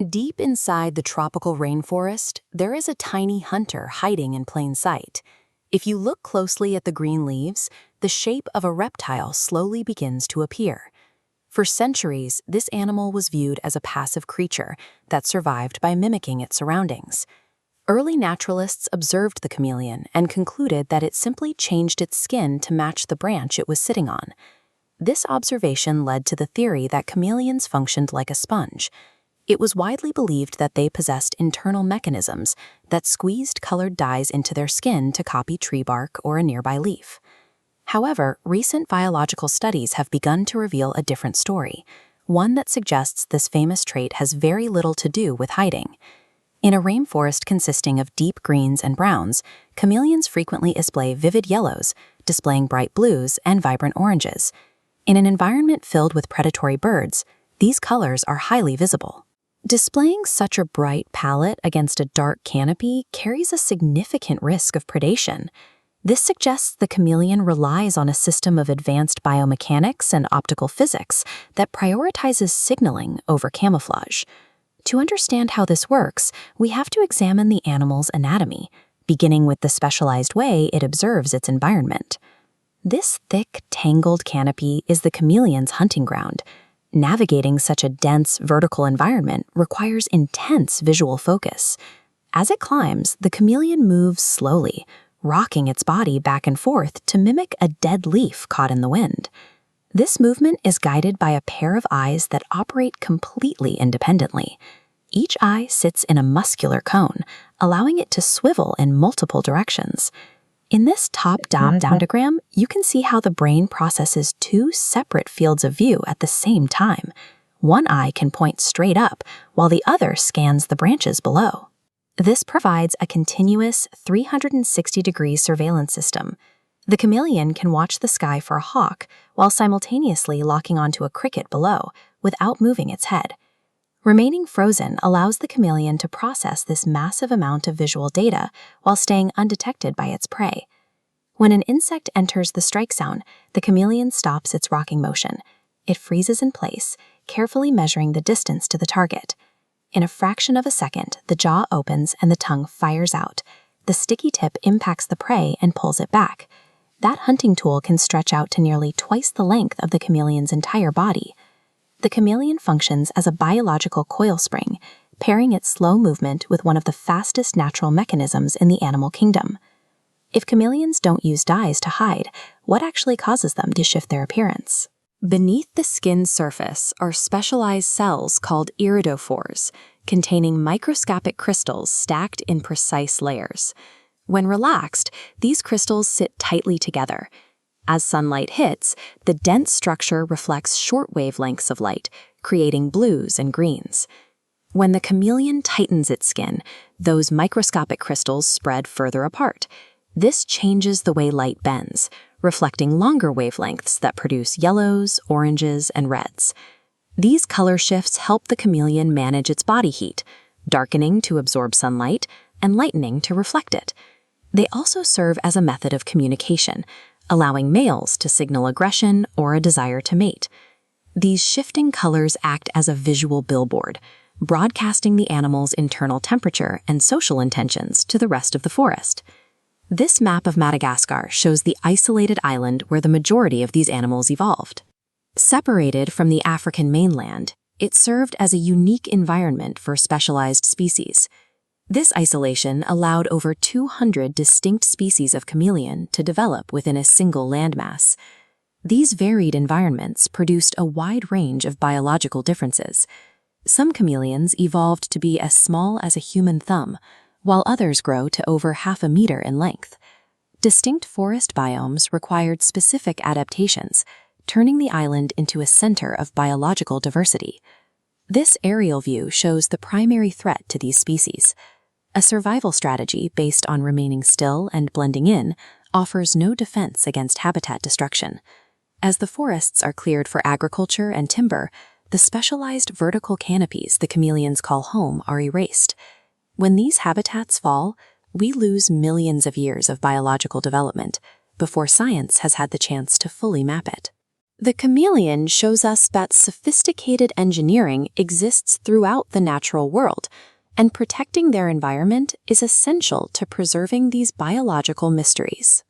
Deep inside the tropical rainforest, there is a tiny hunter hiding in plain sight. If you look closely at the green leaves, the shape of a reptile slowly begins to appear. For centuries, this animal was viewed as a passive creature that survived by mimicking its surroundings. Early naturalists observed the chameleon and concluded that it simply changed its skin to match the branch it was sitting on. This observation led to the theory that chameleons functioned like a sponge. It was widely believed that they possessed internal mechanisms that squeezed colored dyes into their skin to copy tree bark or a nearby leaf. However, recent biological studies have begun to reveal a different story, one that suggests this famous trait has very little to do with hiding. In a rainforest consisting of deep greens and browns, chameleons frequently display vivid yellows, displaying bright blues and vibrant oranges. In an environment filled with predatory birds, these colors are highly visible. Displaying such a bright palette against a dark canopy carries a significant risk of predation. This suggests the chameleon relies on a system of advanced biomechanics and optical physics that prioritizes signaling over camouflage. To understand how this works, we have to examine the animal's anatomy, beginning with the specialized way it observes its environment. This thick, tangled canopy is the chameleon's hunting ground. Navigating such a dense, vertical environment requires intense visual focus. As it climbs, the chameleon moves slowly, rocking its body back and forth to mimic a dead leaf caught in the wind. This movement is guided by a pair of eyes that operate completely independently. Each eye sits in a muscular cone, allowing it to swivel in multiple directions. In this top-down diagram, you can see how the brain processes two separate fields of view at the same time. One eye can point straight up, while the other scans the branches below. This provides a continuous 360-degree surveillance system. The chameleon can watch the sky for a hawk while simultaneously locking onto a cricket below without moving its head. Remaining frozen allows the chameleon to process this massive amount of visual data while staying undetected by its prey. When an insect enters the strike zone, the chameleon stops its rocking motion. It freezes in place, carefully measuring the distance to the target. In a fraction of a second, the jaw opens and the tongue fires out. The sticky tip impacts the prey and pulls it back. That hunting tool can stretch out to nearly twice the length of the chameleon's entire body. The chameleon functions as a biological coil spring, pairing its slow movement with one of the fastest natural mechanisms in the animal kingdom. If chameleons don't use dyes to hide, what actually causes them to shift their appearance? Beneath the skin's surface are specialized cells called iridophores, containing microscopic crystals stacked in precise layers. When relaxed, these crystals sit tightly together. As sunlight hits, the dense structure reflects short wavelengths of light, creating blues and greens. When the chameleon tightens its skin, those microscopic crystals spread further apart. This changes the way light bends, reflecting longer wavelengths that produce yellows, oranges, and reds. These color shifts help the chameleon manage its body heat, darkening to absorb sunlight and lightening to reflect it. They also serve as a method of communication, allowing males to signal aggression or a desire to mate. These shifting colors act as a visual billboard, broadcasting the animal's internal temperature and social intentions to the rest of the forest. This map of Madagascar shows the isolated island where the majority of these animals evolved. Separated from the African mainland, it served as a unique environment for specialized species. This isolation allowed over 200 distinct species of chameleon to develop within a single landmass. These varied environments produced a wide range of biological differences. Some chameleons evolved to be as small as a human thumb, while others grow to over half a meter in length. Distinct forest biomes required specific adaptations, turning the island into a center of biological diversity. This aerial view shows the primary threat to these species. A survival strategy based on remaining still and blending in offers no defense against habitat destruction. As the forests are cleared for agriculture and timber, the specialized vertical canopies the chameleons call home are erased. When these habitats fall, we lose millions of years of biological development before science has had the chance to fully map it. The chameleon shows us that sophisticated engineering exists throughout the natural world, and protecting their environment is essential to preserving these biological mysteries.